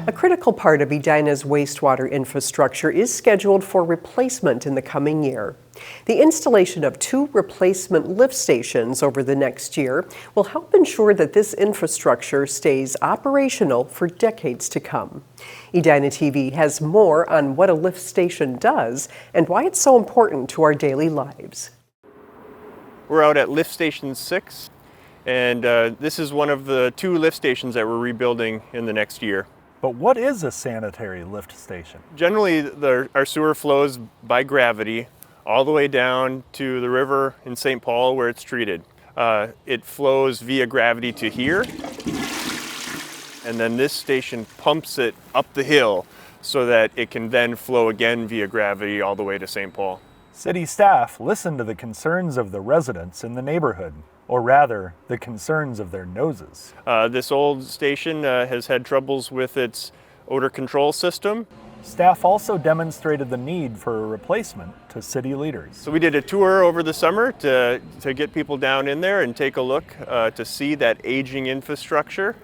A critical part of Edina's wastewater infrastructure is scheduled for replacement in the coming year. The installation of 2 replacement lift stations over the next year will help ensure that this infrastructure stays operational for decades to come. Edina TV has more on what a lift station does and why it's so important to our daily lives. We're out at lift station 6, and this is one of the 2 lift stations that we're rebuilding in the next year. But what is a sanitary lift station? Generally, our sewer flows by gravity all the way down to the river in St. Paul where it's treated. It flows via gravity to here, and then this station pumps it up the hill so that it can then flow again via gravity all the way to St. Paul. City staff listen to the concerns of the residents in the neighborhood, or rather, the concerns of their noses. This old station has had troubles with its odor control system. Staff also demonstrated the need for a replacement to city leaders. So we did a tour over the summer to get people down in there and take a look to see that aging infrastructure.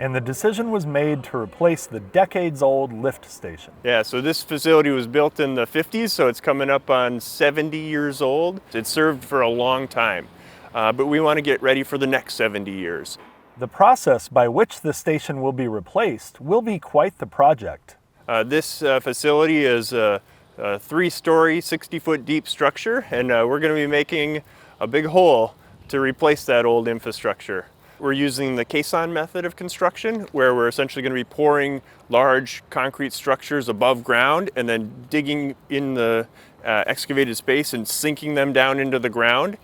And the decision was made to replace the decades-old lift station. Yeah, so this facility was built in the 50s, so it's coming up on 70 years old. It served for a long time, but we want to get ready for the next 70 years. The process by which the station will be replaced will be quite the project. This facility is a 3-story, 60-foot deep structure, and we're going to be making a big hole to replace that old infrastructure. We're using the caisson method of construction, where we're essentially going to be pouring large concrete structures above ground and then digging in the excavated space and sinking them down into the ground.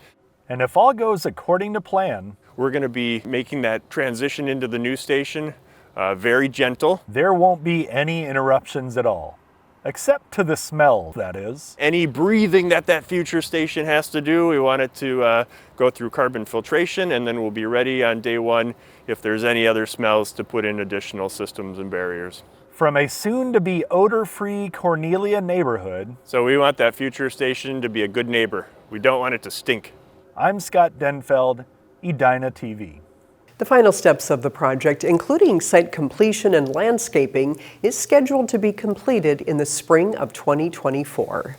And if all goes according to plan, we're going to be making that transition into the new station very gentle. There won't be any interruptions at all. Except to the smell, that is. Any breathing that future station has to do, we want it to go through carbon filtration, and then we'll be ready on day 1 if there's any other smells to put in additional systems and barriers. From a soon-to-be odor-free Cornelia neighborhood. So we want that future station to be a good neighbor. We don't want it to stink. I'm Scott Denfeld, Edina TV. The final steps of the project, including site completion and landscaping, is scheduled to be completed in the spring of 2024.